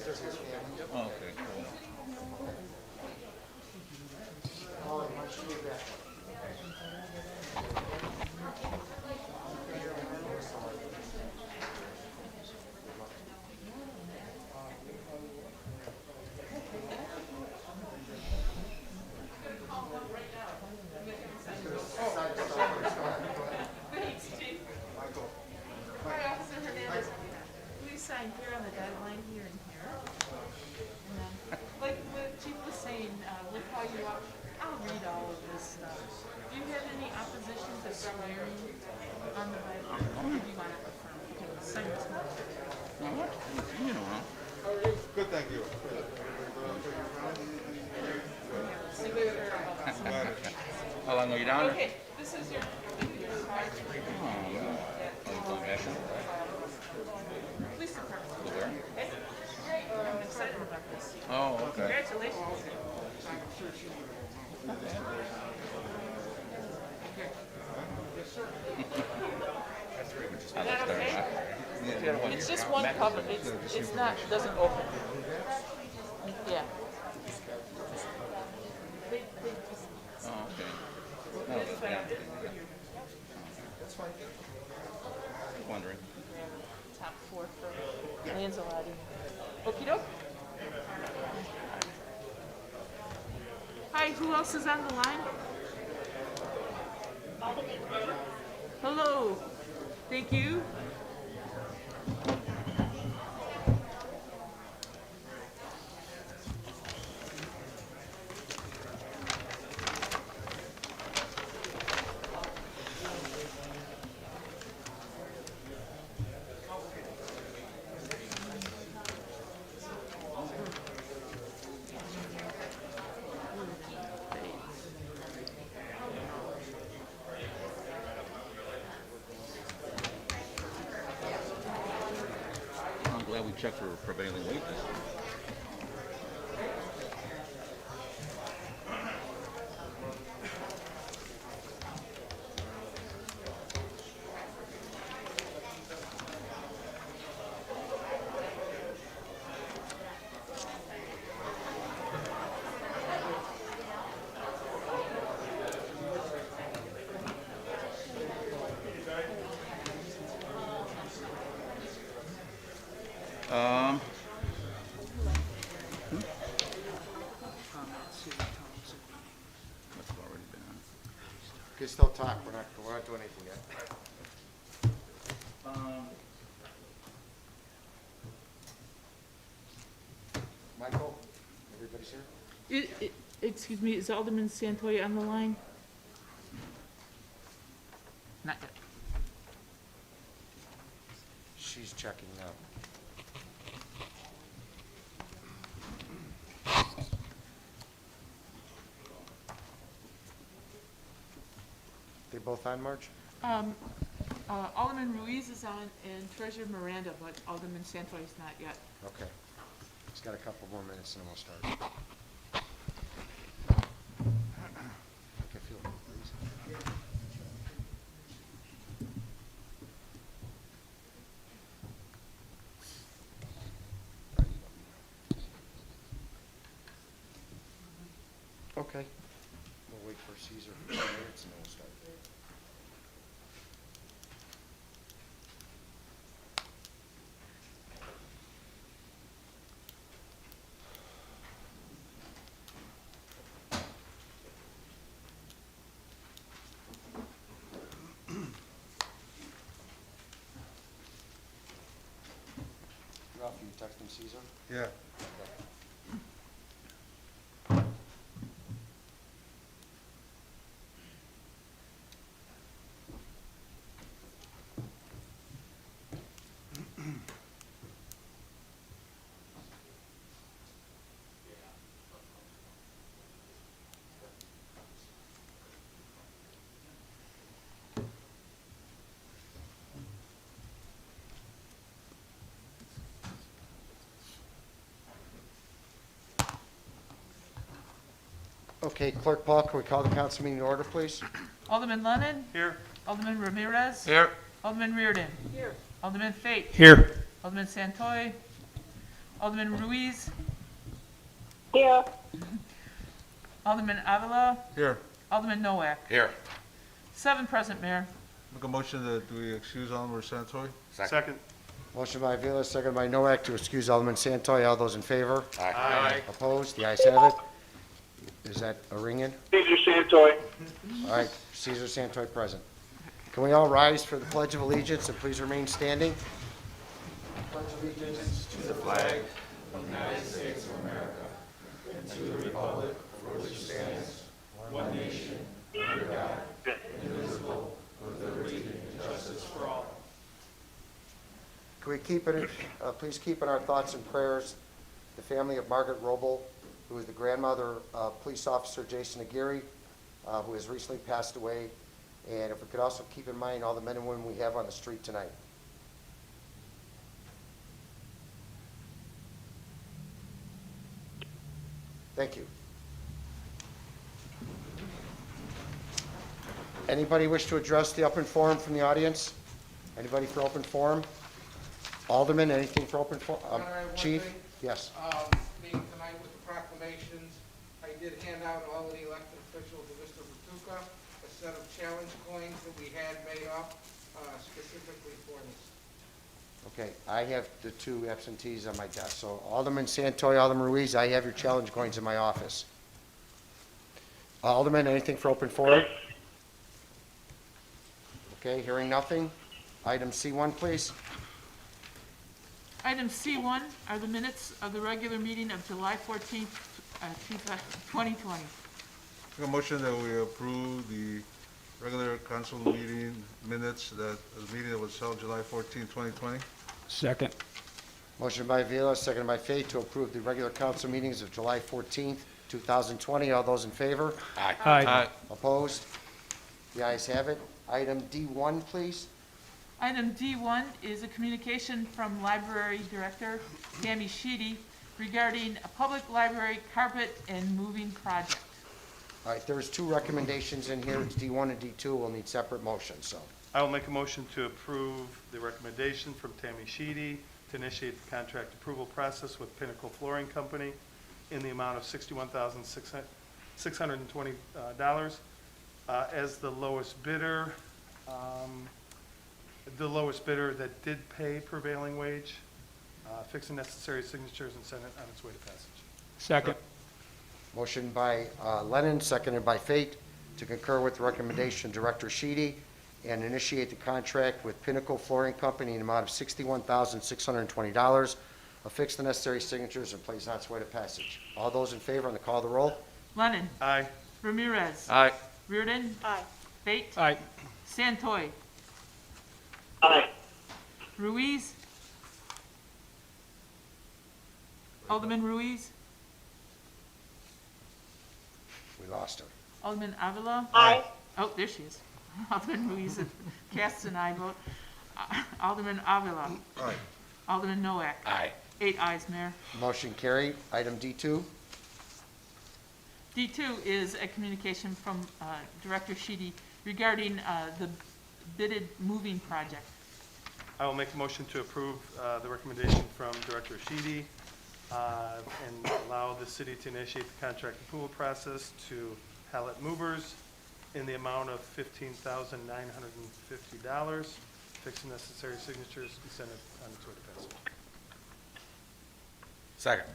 Oh, okay, cool. Hi, Officer Hernandez. Please sign here on the deadline here and here. And then, like what Chief was saying, we'll call you up. I'll read all of this stuff. Do you have any opposition to swearing on the Bible? Or do you want to affirm? Okay, sign this one. Now what? You know, huh? Good, thank you. How long are you down? Okay, this is your card. Oh, yeah. Are you going back then? Police department. Go where? Okay? I'm excited about this. Oh, okay. Congratulations. Is that okay? It's just one cover. It's not, doesn't open. Yeah. Oh, okay. No, yeah. Wondering. Top 4 for Lanzarote. Okey doke. Hi, who else is on the line? Hello. Thank you. I'm glad we checked for prevailing wage. That's already been on. You can still talk, we're not doing anything yet. Michael, everybody's here? Excuse me, is Alderman Santoy on the line? Not yet. She's checking now. They both on, Marge? Alderman Ruiz is on and Treasurer Miranda, but Alderman Santoy is not yet. Okay. He's got a couple more minutes and then we'll start. Okay, feel it, please. Okay. We'll wait for Caesar for 2 minutes and then we'll start. Ralph, you texting Caesar? Yeah. Okay, Clerk Paul, can we call the council meeting to order, please? Alderman Lennon? Here. Alderman Ramirez? Here. Alderman Reardon? Here. Alderman Fate? Here. Alderman Santoy? Alderman Ruiz, Here. Alderman Avila, Here. Alderman Nowak. Here. 7 present, Mayor. Make a motion that we excuse Alderman Santori. Second. Motion by Avila, second by Noack to excuse Alderman Santoy. All those in favor? Aye. Opposed? The ayes have it. Is that a ring in? Caesar Santoy. All right, Caesar Santoy present. Can we all rise for the Pledge of Allegiance and please remain standing? Pledge allegiance to the flag. Can we keep it, please keep in our thoughts and prayers the family of Margaret Roble, who is the grandmother of police officer Jason Aguirre, who has recently passed away. And if we could also keep in mind all the men and women we have on the street tonight. Thank you. Anybody wish to address the open forum from the audience? Anybody for open forum? Alderman, anything for open forum? Can I have one Chief? thing? Yes. Being tonight with the proclamations, I did hand out all of the elected officials of Mr. Bertucca a set of challenge coins that we had made up specifically for this. Okay, I have the 2 absentees on my desk. So Alderman Santoy, Alderman Ruiz, I have your challenge coins in my office. Alderman, anything for open forum? Okay, hearing nothing. Item C1, please. Item C1 are the minutes of the regular meeting of July 14th, 2020. Make a motion that we approve the regular council meeting minutes, that the meeting that was held July 14, 2020. Second. Motion by Avila, seconded by Fate to approve the regular council meetings of July 14th, 2020. All those in favor? Aye. Opposed? The ayes have it. Item D1, please. Item D1 is a communication from Library Director Tammy Sheedy regarding a public library carpet and moving project. All right, there's 2 recommendations in here. It's D1 and D2. We'll need separate motions, so. I will make a motion to approve the recommendation from Tammy Sheedy to initiate the contract approval process with Pinnacle Flooring Company in the amount of $61,620 as the lowest bidder. The lowest bidder that did pay prevailing wage, fix the necessary signatures and send it on its way to passage. Second. Motion by Lennon, seconded by Fate, to concur with the recommendation of Director Sheedy and initiate the contract with Pinnacle Flooring Company in the amount of $61,620, affix the necessary signatures, and place on its way to passage. All those in favor on the call of the roll? Lennon. Aye. Ramirez. Aye. Reardon. Aye. Fate. Aye. Santoy. Aye. Ruiz. Alderman Ruiz. We lost her. Alderman Avila. Aye. Oh, there she is. Alderman Ruiz casts an aye vote. Alderman Avila. Aye. Alderman Nowak. Aye. 8 ayes, Mayor. Motion carried. Item D2. D2 is a communication from Director Sheedy regarding the bidded moving project. I will make a motion to approve the recommendation from Director Sheedy and allow the city to initiate the contract approval process to Hallett Movers in the amount of $15,950, fix the necessary signatures, and send it on its way to passage. Second.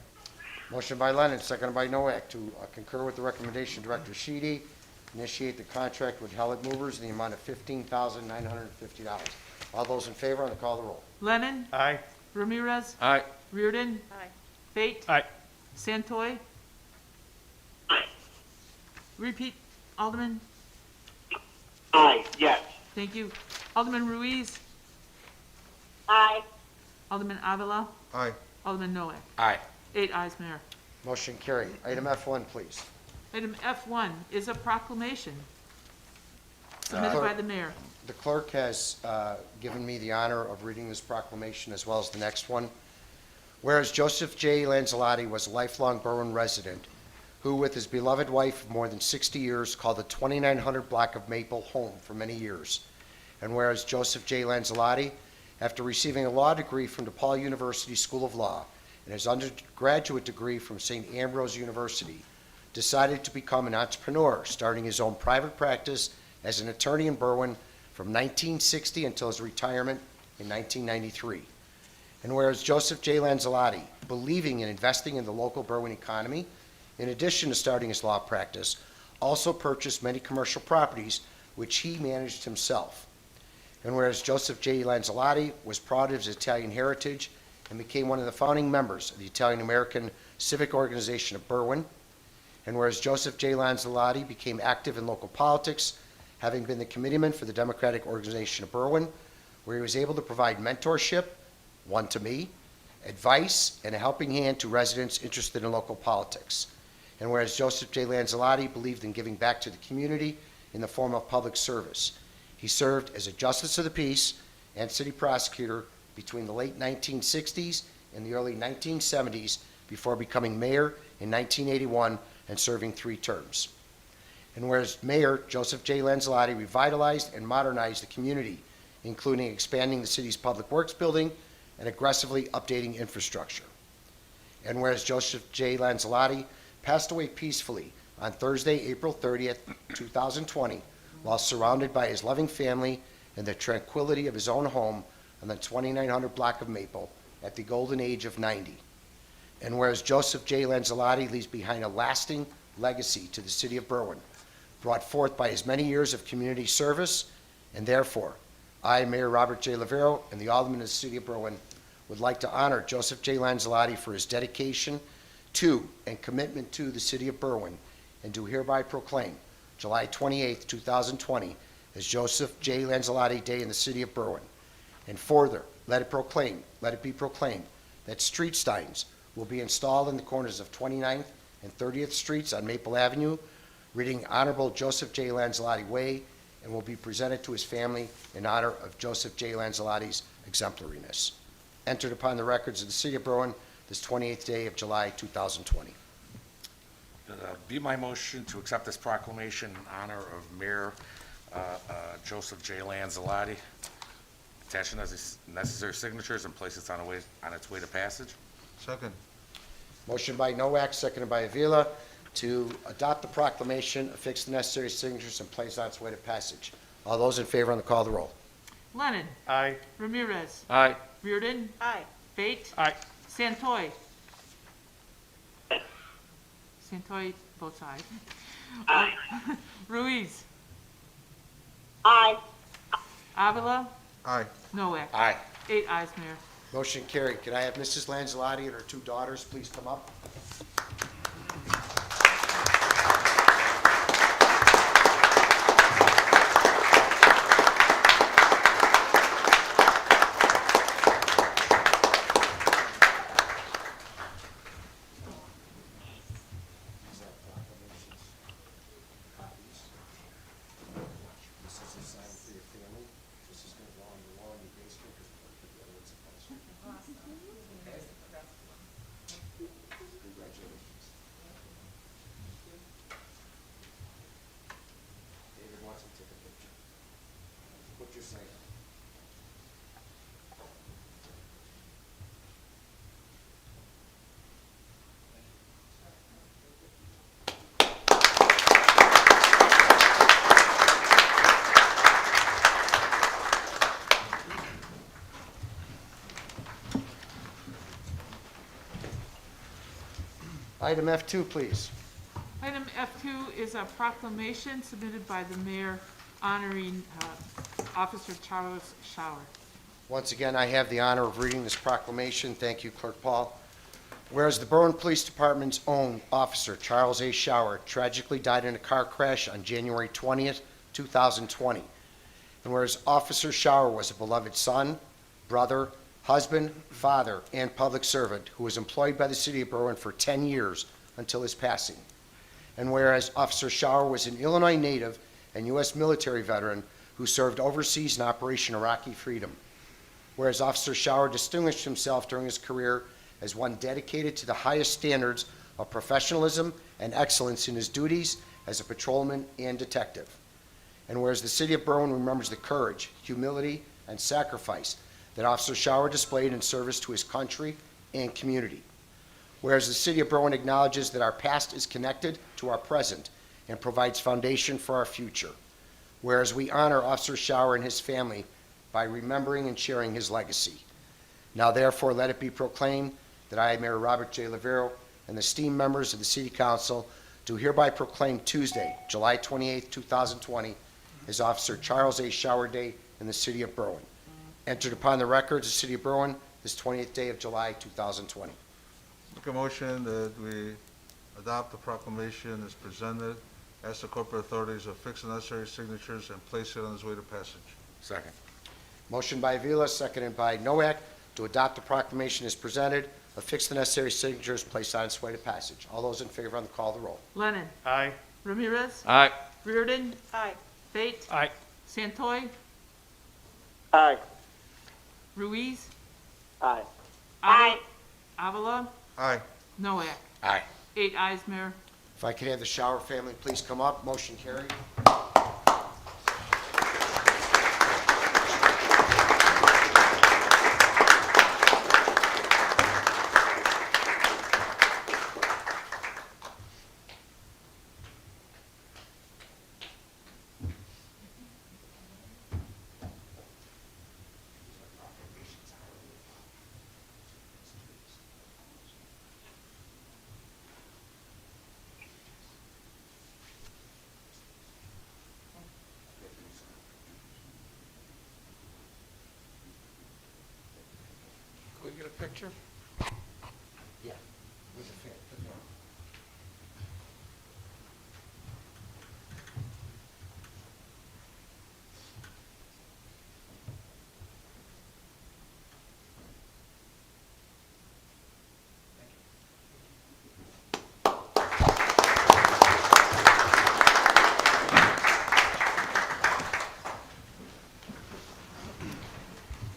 Motion by Lennon, seconded by Noack, to concur with the recommendation of Director Sheedy, initiate the contract with Hallett Movers in the amount of $15,950. All those in favor on the call of the roll? Lennon. Aye. Ramirez. Aye. Reardon. Aye. Fate. Aye. Santoy. Aye. Repeat, Alderman. Aye, yes. Thank you. Alderman Ruiz. Aye. Alderman Avila. Aye. Alderman Nowak. Aye. 8 ayes, Mayor. Motion carried. Item F1, please. Item F1 is a proclamation submitted by the mayor. The clerk has given me the honor of reading this proclamation as well as the next one. Whereas Joseph J. Lanzelotti was a lifelong Berwyn resident who, with his beloved wife of more than 60 years, called the 2900 block of Maple home for many years. And whereas Joseph J. Lanzelotti, after receiving a law degree from DePaul University School of Law, and his undergraduate degree from St. Ambrose University, decided to become an entrepreneur, starting his own private practice as an attorney in Berwyn from 1960 until his retirement in 1993. And whereas Joseph J. Lanzalotti, believing in investing in the local Berwyn economy, in addition to starting his law practice, also purchased many commercial properties which he managed himself. And whereas Joseph J. Lanzalotti was proud of his Italian heritage and became one of the founding members of the Italian American Civic Organization of Berwyn, and whereas Joseph J. Lanzalotti became active in local politics, having been the committeeman for the Democratic Organization of Berwyn, where he was able to provide mentorship, one to me, advice, and a helping hand to residents interested in local politics. And whereas Joseph J. Lanzalotti believed in giving back to the community in the form of public service, he served as a justice of the peace and city prosecutor between the late 1960s and the early 1970s before becoming mayor in 1981 and serving 3 terms. And whereas Mayor Joseph J. Lanzalotti revitalized and modernized the community, including expanding the city's public works building and aggressively updating infrastructure. And whereas Joseph J. Lanzalotti passed away peacefully on Thursday, April 30th, 2020, while surrounded by his loving family and the tranquility of his own home on the 2900 block of Maple at the golden age of 90. And whereas Joseph J. Lanzalotti leaves behind a lasting legacy to the city of Berwyn, brought forth by his many years of community service, and therefore, I, Mayor Robert J. Lavero, and the Aldermen of the city of Berwyn, would like to honor Joseph J. Lanzalotti for his dedication to and commitment to the city of Berwyn, and do hereby proclaim July 28th, 2020 as Joseph J. Lanzalotti Day in the city of Berwyn. And further, let it be proclaimed that street signs will be installed in the corners of 29th and 30th Streets on Maple Avenue, reading Honorable Joseph J. Lanzalotti Way, and will be presented to his family in honor of Joseph J. Lanzalotti's exemplariness. Entered upon the records of the city of Berwyn this 28th day of July 2020. Be my motion to accept this proclamation in honor of Mayor Joseph J. Lanzalotti. Attach necessary signatures and place it on its way to passage. Second. Motion by Nowak, seconded by Avila, to adopt the proclamation, affix the necessary signatures, and place on its way to passage. All those in favor on the call of the roll. Lennon. Aye. Ramirez. Aye. Reardon. Aye. Fate. Aye. Santoy. Santoy votes aye. Aye. Ruiz. Aye. Avila. Aye. Nowak. Aye. 8 ayes, Mayor. Motion carried. Can I have Mrs. Lanzalotti and her 2 daughters please come up? David wants to take a picture. What you're saying. Item F2, please. Item F2 is a proclamation submitted by the mayor honoring Officer Charles Schauer. Once again, I have the honor of reading this proclamation. Thank you, Clerk Paul. Whereas the Berwyn Police Department's own officer, Charles A. Schauer, tragically died in a car crash on January 20th, 2020. And whereas Officer Schauer was a beloved son, brother, husband, father, and public servant who was employed by the city of Berwyn for 10 years until his passing. And whereas Officer Schauer was an Illinois native and U.S. military veteran who served overseas in Operation Iraqi Freedom. Whereas Officer Schauer distinguished himself during his career as one dedicated to the highest standards of professionalism and excellence in his duties as a patrolman and detective. And whereas the city of Berwyn remembers the courage, humility, and sacrifice that Officer Schauer displayed in service to his country and community. Whereas the City of Berwyn acknowledges that our past is connected to our present and provides foundation for our future. Whereas we honor Officer Shower and his family by remembering and sharing his legacy. Now therefore let it be proclaimed that I, Mayor Robert J. Lavero, and the esteemed members of the City Council do hereby proclaim Tuesday, July 28, 2020, as Officer Charles A. Shower Day in the City of Berwyn. Entered upon the records of the City of Berwyn this 20th day of July 2020. Make a motion that we adopt the proclamation as presented, ask the corporate authorities to affix the necessary signatures and place it on its way to passage. Second. Motion by Avila, seconded by Noack, to adopt the proclamation as presented, affix the necessary signatures, place on its way to passage. All those in favor on the call of the roll. Lennon. Aye. Ramirez. Aye. Reardon. Aye. Fate. Aye. Santoy. Aye. Ruiz. Aye. Aye. Avila. Aye. Noack. Aye. 8 ayes, Mayor. If I could have the Shower family please come up. Motion carried. Can we get a picture? Yeah.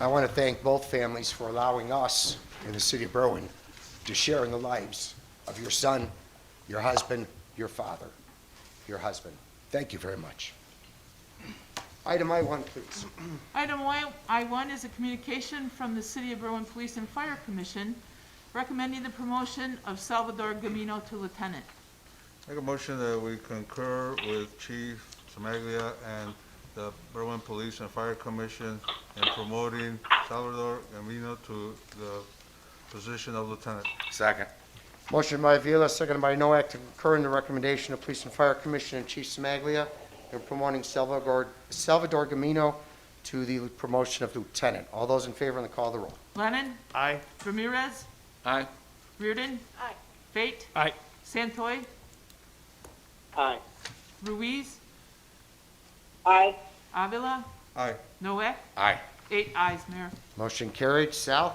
I want to thank both families for allowing us in the City of Berwyn to share in the lives of your son, your husband, your father, your husband. Thank you very much. Item I1, please. Item I1 is a communication from the City of Berwyn Police and Fire Commission recommending the promotion of Salvador Gamino to lieutenant. Make a motion that we concur with Chief Samaglia and the Berwyn Police and Fire Commission in promoting Salvador Gamino to the position of lieutenant. Second. Motion by Avila, seconded by Noack, to concur in the recommendation of Police and Fire Commission and Chief Smaglia in promoting Salvador Gamino to the promotion of lieutenant. All those in favor on the call of the roll. Lennon. Aye. Ramirez. Aye. Reardon. Aye. Fate. Aye. Santoy. Aye. Ruiz. Aye. Avila. Aye. Noack. Aye. 8 ayes, Mayor. Motion carried. Sal?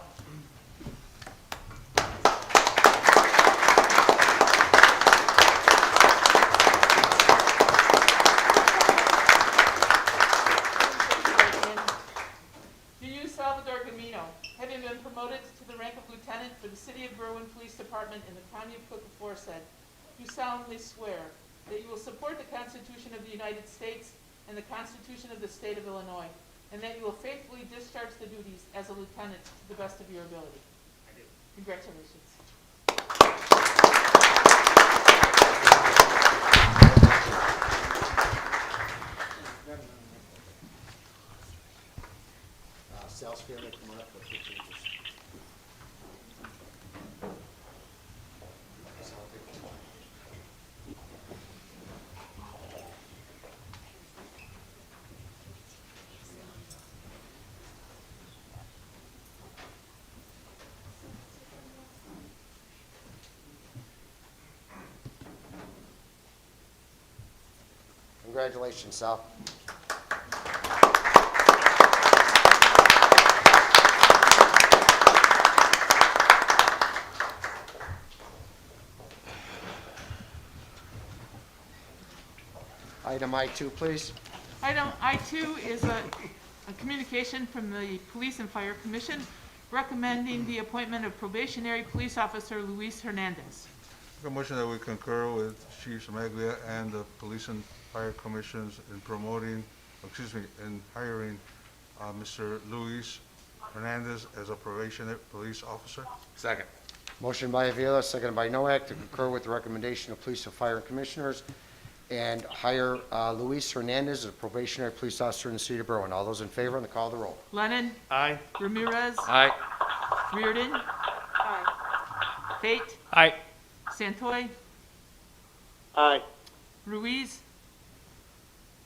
Do you, Salvador Gamino, having been promoted to the rank of lieutenant for the City of Berwyn Police Department in the County of Cook aforesaid, do solemnly swear that you will support the Constitution of the United States and the Constitution of the State of Illinois, and that you will faithfully discharge the duties as a lieutenant to the best of your ability? I do. Congratulations. Sal's family, come on up for a picture. Congratulations, Sal. Item I2, please. Item I2 is a communication from the Police and Fire Commission recommending the appointment of probationary police officer Luis Hernandez. Make a motion that we concur with Chief Samaglia and the Police and Fire Commissions in promoting, in hiring Mr. Luis Hernandez as a probationary police officer. Second. Motion by Avila, seconded by Noack, to concur with the recommendation of Police and Fire Commissioners and hire Luis Hernandez as a probationary police officer in the city of Berwyn. All those in favor on the call of the roll. Lennon. Aye. Ramirez. Aye. Reardon. Aye. Fate. Aye. Santoy. Aye. Ruiz.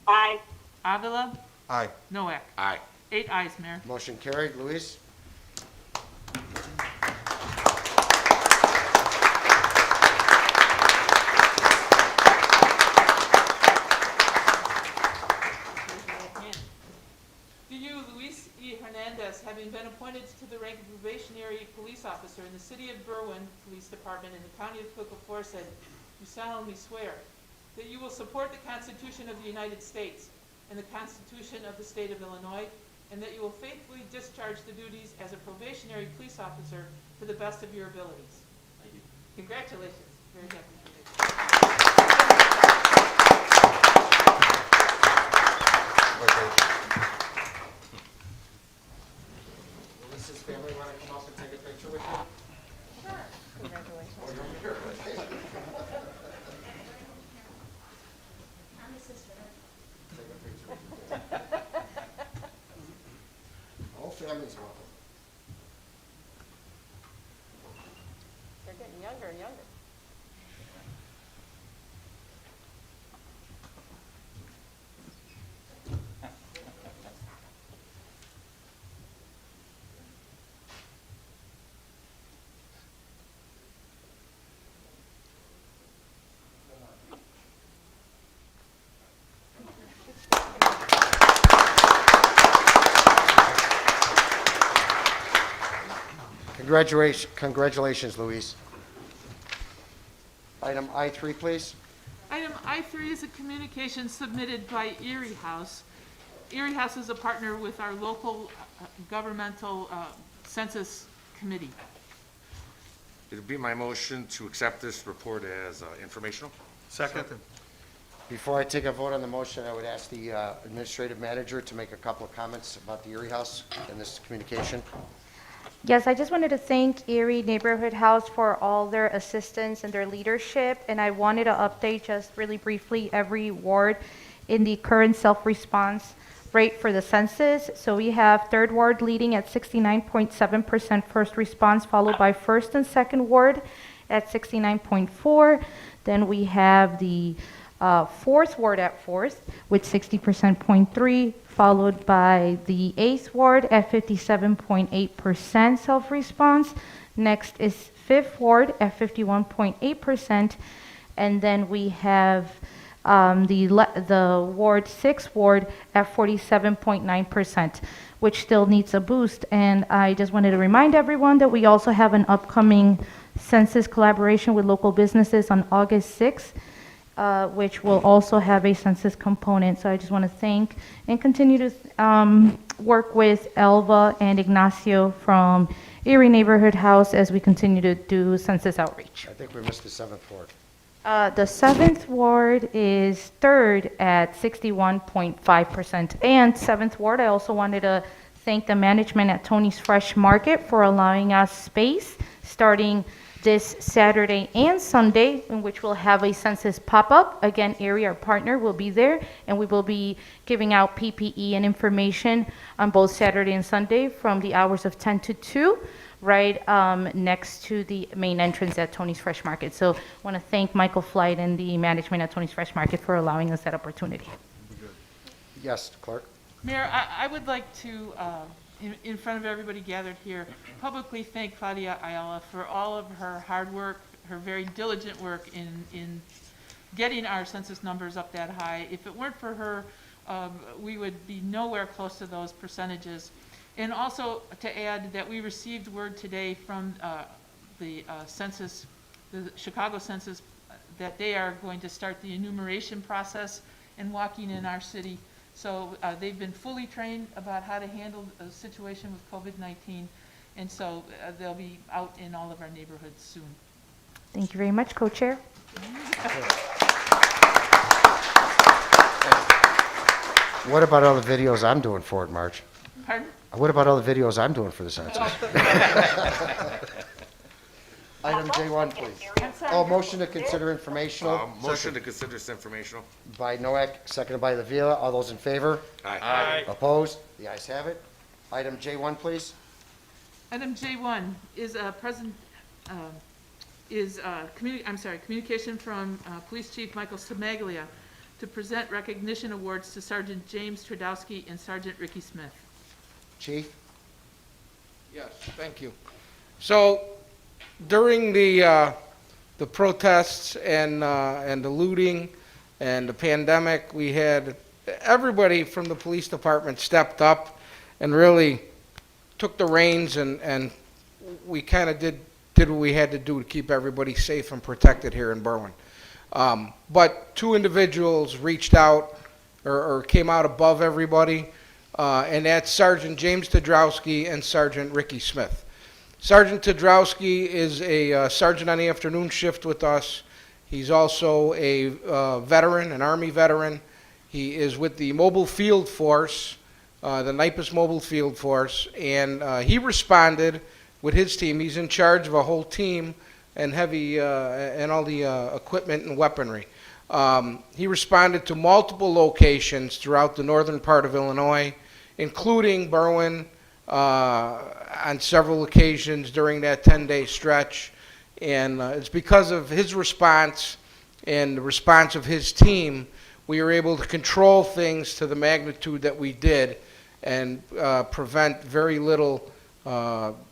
Aye. Avila. Aye. Noack. Aye. 8 ayes, Mayor. Motion carried. Luis? Do you, Luis E. Hernandez, having been appointed to the rank of probationary police officer in the city of Berwyn Police Department in the county of Cook aforesaid, do solemnly swear that you will support the Constitution of the United States and the Constitution of the state of Illinois, and that you will faithfully discharge the duties as a probationary police officer to the best of your abilities? Thank you. Congratulations. Very happy for you. Luis's family want to come up and take a picture with you? Whole family's welcome. They're getting younger and younger. Congratulations, Luis. Item I3, please. Item I3 is a communication submitted by Erie House. Erie House is a partner with our local governmental census committee. It'd be my motion to accept this report as informational. Second. Before I take a vote on the motion, I would ask the administrative manager to make a couple of comments about the Erie House and this communication. Yes, I just wanted to thank Erie Neighborhood House for all their assistance and their leadership, and I wanted to update just really briefly every ward in the current self-response rate for the census. So we have Third Ward leading at 69.7% first response, followed by First and Second Ward at 69.4. Then we have the Fourth Ward at fourth with 60.3%, followed by the 8th Ward at 57.8% self-response. Next is 5th Ward at 51.8%. And then we have the Ward 6th Ward at 47.9%, which still needs a boost. And I just wanted to remind everyone that we also have an upcoming census collaboration with local businesses on August 6th. Which will also have a census component. So I just want to thank and continue to work with Elva and Ignacio from Erie Neighborhood House as we continue to do census outreach. I think we missed the 7th Ward. The 7th Ward is third at 61.5%. And 7th Ward, I also wanted to thank the management at Tony's Fresh Market for allowing us space starting this Saturday and Sunday, in which we'll have a census pop-up. Again, Erie, our partner, will be there, and we will be giving out PPE and information on both Saturday and Sunday from the hours of 10 to 2, right next to the main entrance at Tony's Fresh Market. So I want to thank Michael Flight and the management at Tony's Fresh Market for allowing us that opportunity. Yes, Clerk. Mayor, I would like to, in front of everybody gathered here, publicly thank Claudia Ayala for all of her hard work, her very diligent work in getting our census numbers up that high. If it weren't for her, we would be nowhere close to those percentages. And also to add that we received word today from the census, the Chicago census, that they are going to start the enumeration process and walking in our city. So they've been fully trained about how to handle a situation with COVID-19, and so they'll be out in all of our neighborhoods soon. Thank you very much, Co-Chair. What about all the videos I'm doing for it, Marge? Pardon? What about all the videos I'm doing for the census? Item J1, please. I'm sorry. Oh, motion to consider informational Motion to consider this informational. by Noack, seconded by Lavilla. All those in favor? Aye. Opposed? The ayes have it. Item J1, please. Item J1 is communication from Police Chief Michael Smaglia to present recognition awards to Sergeant James Tredowski and Sergeant Ricky Smith. Chief? Yes, thank you. So during the protests and the looting and the pandemic, we had everybody from the police department stepped up and really took the reins, and we kind of did what we had to do to keep everybody safe and protected here in Berwyn. But two individuals reached out or came out above everybody, and that's Sergeant James Tedrowski and Sergeant Ricky Smith. Sergeant Tedrowski is a sergeant on the afternoon shift with us. He's also a veteran, an Army veteran. He is with the Mobile Field Force, the NIPUS Mobile Field Force, and he responded with his team. He's in charge of a whole team and heavy and all the equipment and weaponry. He responded to multiple locations throughout the northern part of Illinois, including Berwyn, on several occasions during that 10-day stretch. And it's because of his response and the response of his team, we were able to control things to the magnitude that we did and prevent very little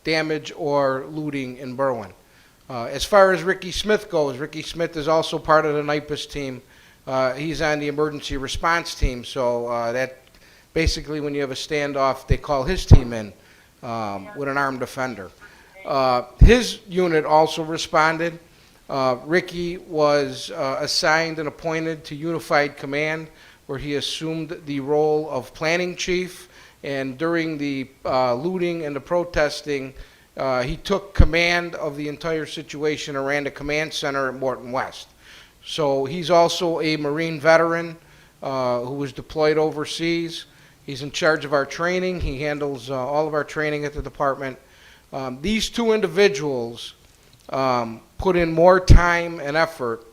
damage or looting in Berwyn. As far as Ricky Smith goes, Ricky Smith is also part of the NIPUS team. He's on the emergency response team, so that basically when you have a standoff, they call his team in with an armed offender. His unit also responded. Ricky was assigned and appointed to Unified Command, where he assumed the role of planning chief, and during the looting and the protesting, he took command of the entire situation and ran the command center at Morton West. So he's also a Marine veteran who was deployed overseas. He's in charge of our training. He handles all of our training at the department. These two individuals put in more time and effort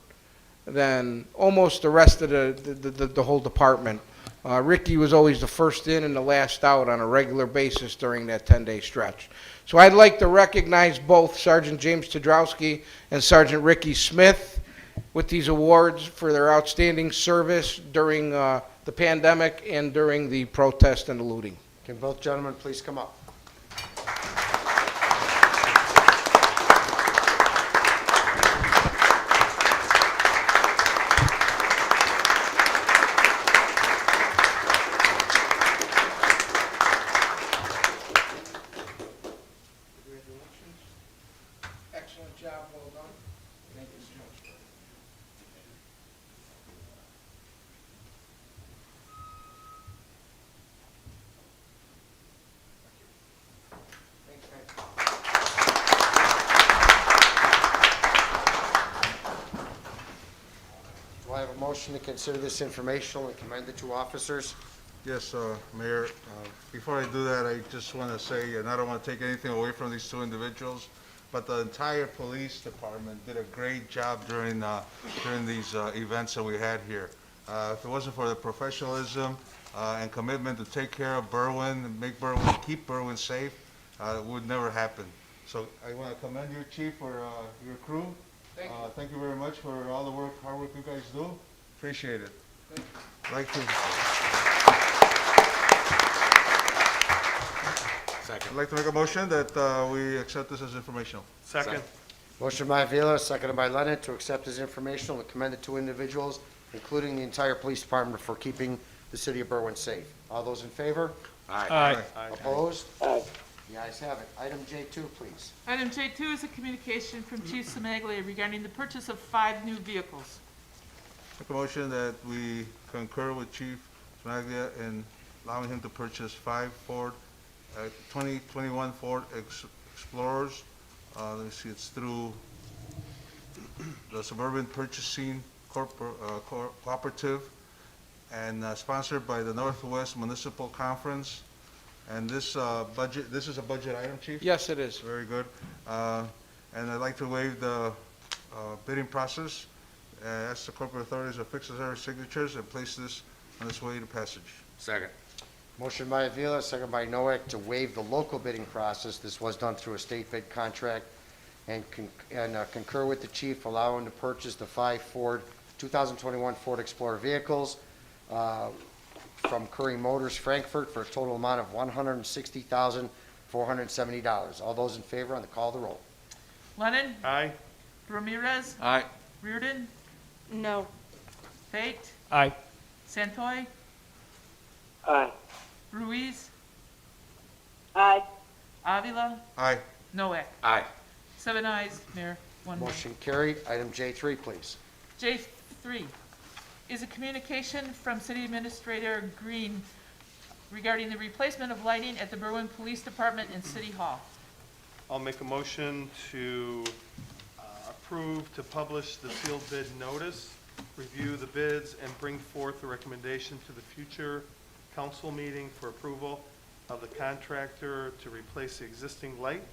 than almost the rest of the whole department. Ricky was always the first in and the last out on a regular basis during that 10-day stretch. So I'd like to recognize both Sergeant James Tedrowski and Sergeant Ricky Smith with these awards for their outstanding service during the pandemic and during the protest and the looting. Can both gentlemen please come up? Congratulations. Excellent job, well done. Thank you so much. Thanks, guys. Do I have a motion to consider this informational and commend the two officers? Yes, Mayor, before I do that, I just want to say, and I don't want to take anything away from these two individuals, but the entire police department did a great job during these events that we had here. If it wasn't for the professionalism and commitment to take care of Berwyn and keep Berwyn safe, it would never happen. So I want to commend you, Chief, for your crew. Thank you. Thank you very much for all the hard work you guys do. Appreciate it. Thank you. I'd like to. Second. I'd like to make a motion that we accept this as informational. Second. Motion by Avila, seconded by Leonard, to accept as informational and commend the two individuals, including the entire police department, for keeping the city of Berwyn safe. All those in favor? Aye. Opposed? Aye. The ayes have it. Item J2, please. Item J2 is a communication from Chief Smaglia regarding the purchase of 5 new vehicles. Make a motion that we concur with Chief Smaglia in allowing him to purchase 5 2021 Ford Explorers. Let me see, it's through the Suburban Purchasing Cooperative and sponsored by the Northwest Municipal Conference. And this is a budget item, Chief? Yes, it is. Very good. And I'd like to waive the bidding process, ask the corporate authorities to fix their signatures and place this on its way to passage. Second. Motion by Avila, second by Noack, to waive the local bidding process. This was done through a state bid contract, and concur with the chief, allowing to purchase the 2021 Ford Explorer vehicles from Curry Motors Frankfurt for a total amount of $160,470. All those in favor on the call of the roll. Lennon? Aye. Ramirez? Aye. Reardon? No. Fate? Aye. Santoy? Aye. Ruiz? Aye. Avila? Aye. Noack? Aye. 7 ayes, Mayor, 1 nay. Motion carried. Item J3, please. J3 is a communication from City Administrator Green regarding the replacement of lighting at the Berwyn Police Department and City Hall. I'll make a motion to approve to publish the sealed bid notice, review the bids, and bring forth a recommendation to the future council meeting for approval of the contractor to replace the existing light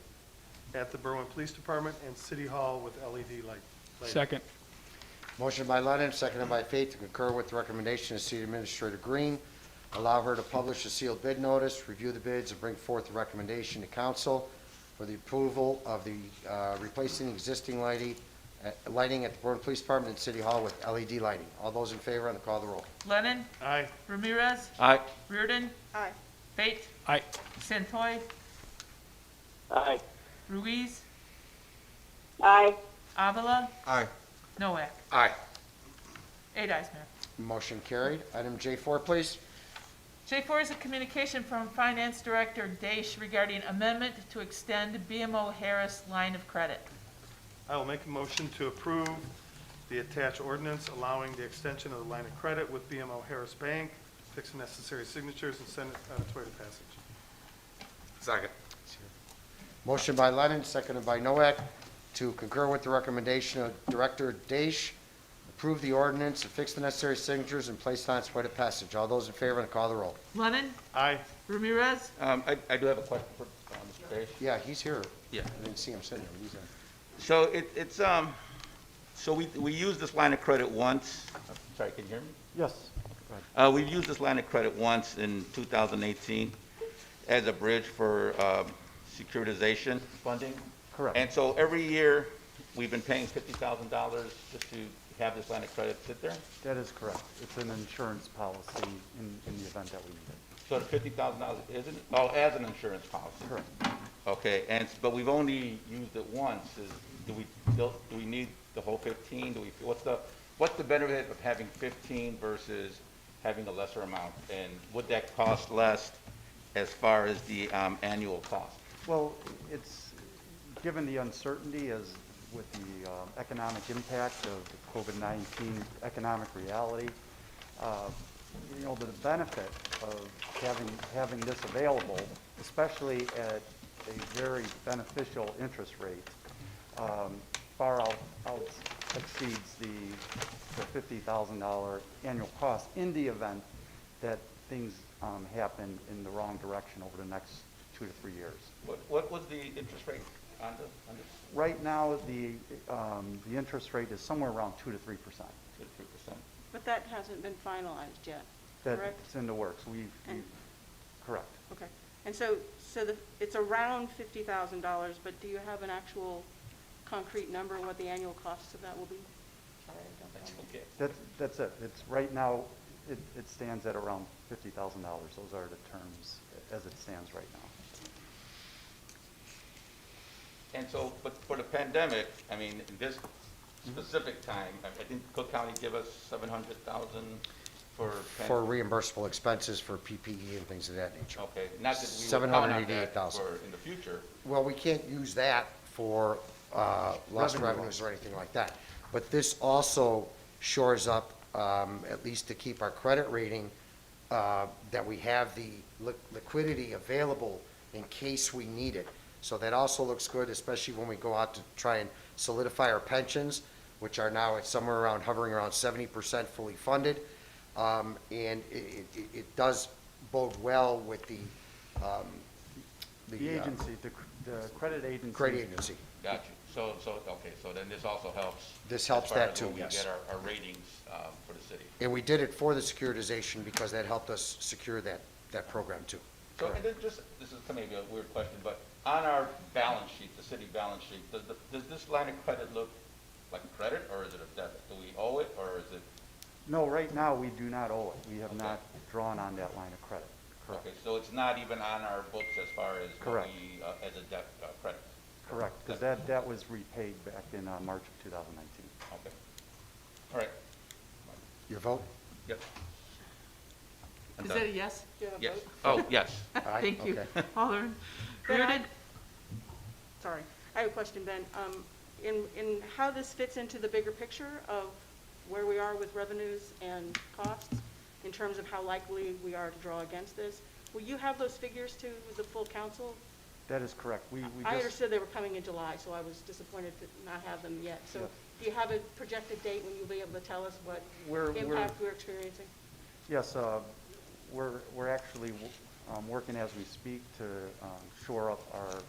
at the Berwyn Police Department and City Hall with LED light. Second. Motion by Lennon, seconded by Fate, to concur with the recommendation of City Administrator Green. Allow her to publish a sealed bid notice, review the bids, and bring forth a recommendation to council for the approval of the replacing existing lighting at the Berwyn Police Department and City Hall with LED lighting. All those in favor on the call of the roll. Lennon? Aye. Ramirez? Aye. Reardon? Aye. Fate? Aye. Santoy? Aye. Ruiz? Aye. Avila? Aye. Noack? Aye. 8 ayes, Mayor. Motion carried. Item J4, please. J4 is a communication from Finance Director Daish regarding amendment to extend BMO Harris line of credit. I will make a motion to approve the attached ordinance allowing the extension of the line of credit with BMO Harris Bank, fix the necessary signatures, and send it on its way to passage. Second. Motion by Lennon, seconded by Noack, to concur with the recommendation of Director Daish, approve the ordinance, and fix the necessary signatures, and place it on its way to passage. All those in favor, and call the roll. Lennon? Aye. Ramirez? I do have a question for Mr. Page. Yeah, he's here. Yeah. I didn't see him sitting there. He's in. So so we used this line of credit once. Sorry, can you hear me? Yes. We've used this line of credit once in 2018 as a bridge for securitization funding. Correct. And so every year, we've been paying $50,000 just to have this line of credit sit there. That is correct. It's an insurance policy in the event that we need it. So the $50,000 isn't, oh, as an insurance policy? Correct. Okay, but we've only used it once. Do we need the whole 15? What's the benefit of having 15 versus having a lesser amount? And would that cost less as far as the annual cost? Well, it's, given the uncertainty as with the economic impact of the COVID-19 economic reality, the benefit of having this available, especially at a very beneficial interest rate, far out exceeds the $50,000 annual cost in the event that things happen in the wrong direction over the next 2 to 3 years. What was the interest rate on this? Right now, the interest rate is somewhere around 2 to 3%. 2 to 3%. But that hasn't been finalized yet, correct? That's in the works. We've correct. Okay. And so it's around $50,000, but do you have an actual concrete number what the annual cost of that will be? Sorry, I don't know. Okay. That's it. It's right now, it stands at around $50,000. Those are the terms as it stands right now. And so, but for the pandemic, I mean, in this specific time, I think Cook County give us $700,000 for reimbursable expenses for PPE and things of that nature. Okay, not that we would count on that $788,000. for in the future. Well, we can't use that for lost Revenue revenues or anything like that. But this also shores up, at least to keep our credit rating, that we have the liquidity available in case we need it. So that also looks good, especially when we go out to try and solidify our pensions, which are now at somewhere around, hovering around 70% fully funded. And it does bode well with the The agency, the credit agency. credit agency. Got you. Okay, so then this also helps. This helps as far that as too, when we yes. get our ratings for the city. And we did it for the securitization because that helped us secure that program too. So, and then just, this is maybe a weird question, but on our balance sheet, the city balance sheet, does this line of credit look like a credit, or is it a debit? Do we owe it, or is it? No, right now, we do not owe it. We have Okay. not drawn on that line of credit. Correct. Okay, so it's not even on our books as far as what Correct. we, as a debt, credit? Correct, because that was repaid back in March of 2019. Okay. All right. Your vote? Yep. I'm Is done. that a yes? Do you have a Yes. vote? Oh, yes. Aye? Thank you. Okay. Alderman Ben, Reardon? Sorry, I have a question, Ben. In how this fits into the bigger picture of where we are with revenues and costs, in terms of how likely we are to draw against this, will you have those figures to the full council? That is correct. We I just, understood they were coming in July, so I was disappointed to not have them yet. So Yes. do you have a projected date when you'll be able to tell us what We're- impact we're experiencing? yes, we're actually working as we speak to shore up our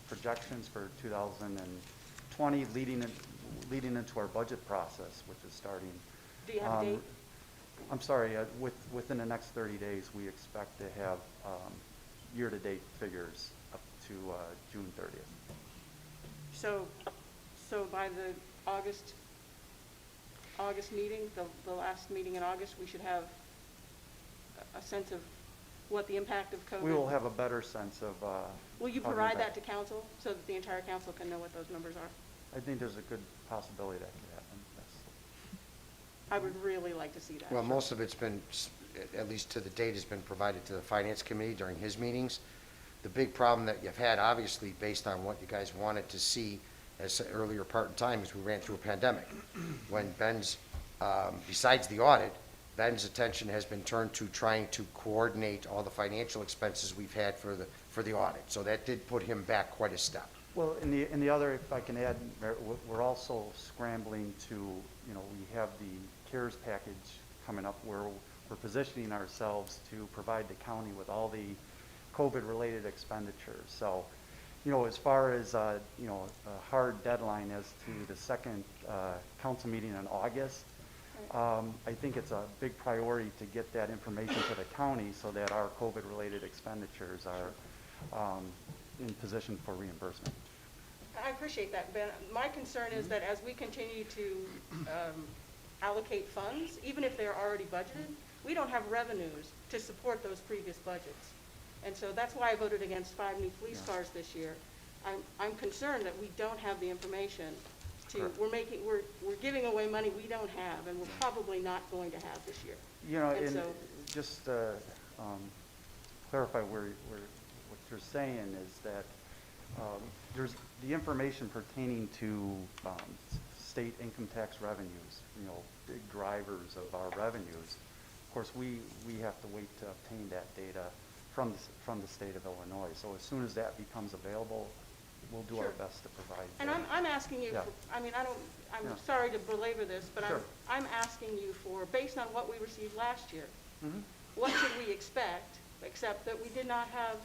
projections for 2020, leading into our budget process, which is starting. Do you have a date? I'm sorry, within the next 30 days, we expect to have year-to-date figures up to June 30th. So by the August meeting, the last meeting in August, we should have a sense of what the impact of COVID. We will have a better sense of. Will you of the provide that impact. to council so that the entire council can know what those numbers are? I think there's a good possibility that could happen, yes. I would really like to see that. Well, most of it's been, at least to the date, has been provided to the Finance Committee during his meetings. The big problem that you've had, obviously, based on what you guys wanted to see as an earlier part in time, is we ran through a pandemic. When Ben's, besides the audit, Ben's attention has been turned to trying to coordinate all the financial expenses we've had for the audit. So that did put him back quite a step. Well, in the other, if I can add, Mayor, we're also scrambling to, we have the CARES package coming up where we're positioning ourselves to provide the county with all the COVID-related expenditures. So, as far as, a hard deadline as to the second council meeting in August, I think it's a big priority to get that information to the county so that our COVID-related expenditures are in position for reimbursement. I appreciate that, Ben. My concern is that as we continue to allocate funds, even if they're already budgeted, we don't have revenues to support those previous budgets. And so that's why I voted against 5 new police cars this year. I'm concerned that we don't have the information to, Correct. we're giving away money we don't have and we're probably not going to have this year. And And so- just to clarify what you're saying is that there's the information pertaining to state income tax revenues, big drivers of our revenues. Of course, we have to wait to obtain that data from the state of Illinois. So as soon as that becomes available, we'll do our Sure. best to provide. And that. I'm asking you, Yeah. I'm Yeah. sorry to belabor this, but Sure. I'm asking you for, based on what we received last year, Mhm. what should we expect, except that we did not have,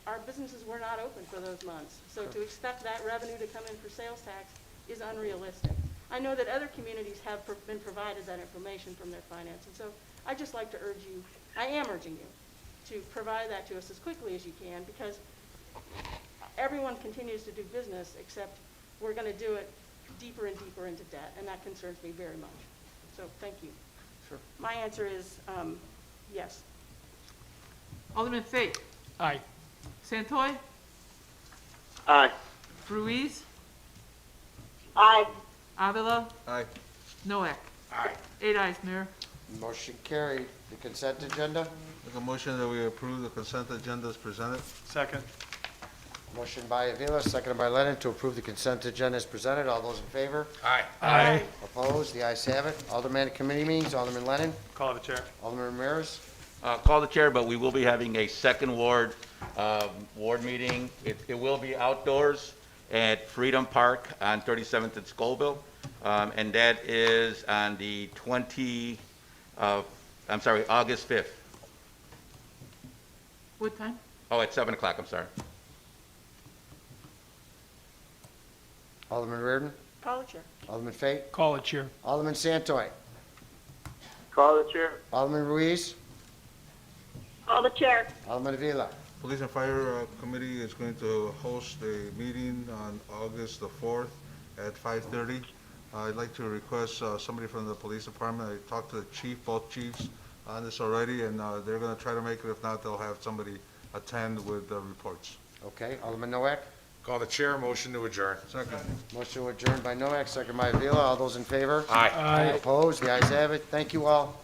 our businesses were not open for those months. So to expect that revenue to come in for sales tax is unrealistic. I know that other communities have been provided that information from their finance, and so I'd just like to urge you, I am urging you, to provide that to us as quickly as you can, because everyone continues to do business, except we're going to do it deeper and deeper into debt, and that concerns me very much. So, thank you. Sure. My answer is yes. Alderman Fate? Aye. Santoy? Aye. Ruiz? Aye. Avila? Aye. Noack? Aye. 8 ayes, Mayor. Motion carried. The consent agenda? Make a motion that we approve the consent agenda as presented. Second. Motion by Avila, seconded by Lennon, to approve the consent agenda as presented. All those in favor? Aye. Aye. Opposed? The ayes have it. Alderman committee meetings, Alderman Lennon, Call the chair. Alderman Ramirez. Call the chair, but we will be having a second ward meeting. It will be outdoors at Freedom Park on 37th and Scoville. And that is on the August 5th. What time? Oh, at 7 o'clock, I'm sorry. Alderman Reardon, Call the chair. Alderman Fate, Call it, Chair. Alderman Santoy, Call the chair. Alderman Ruiz, Call the chair. Alderman Avila. Police and Fire Committee is going to host a meeting on August the 4th at 5:30. I'd like to request somebody from the police department. I talked to the chief, both chiefs, on this already, and they're going to try to make it. If not, they'll have somebody attend with reports. Okay, Alderman Noack. Call the chair, motion to adjourn. Second. Motion adjourned by Noack, second by Avila. All those in favor? Aye. Aye. Opposed? The ayes have it. Thank you all.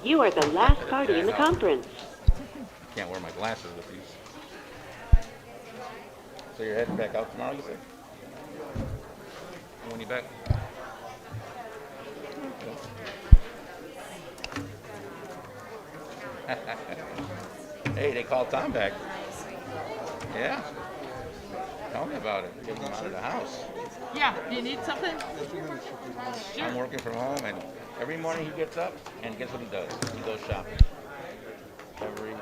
You are the last party in the conference. Can't wear my glasses with these. So you're heading back out tomorrow, you said? When you back? Hey, they called Tom back. Yeah. Tell me about it. Get him out of the house. Yeah, you need something? I'm working from home, and every morning he gets up, and guess what he does? He goes shopping. Every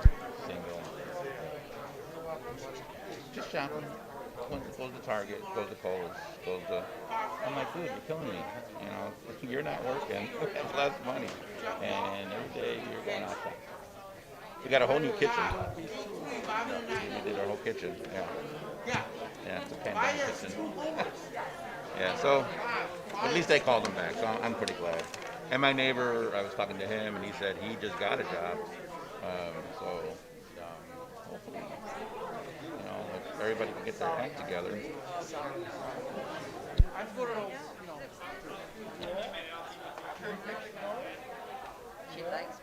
single day. Just shopping. Goes to Target, goes to Kohl's, goes to... I'm like, dude, you're killing me. You know, you're not working. You have less money. And every day you're going out shopping. We got a whole new kitchen. We did our whole kitchen, yeah. Yeah, it's a pandemic kitchen. Yeah, so at least they called him back, so I'm pretty glad. And my neighbor, I was talking to him, and he said he just got a job. Hopefully, you know, if everybody can get their act together. She likes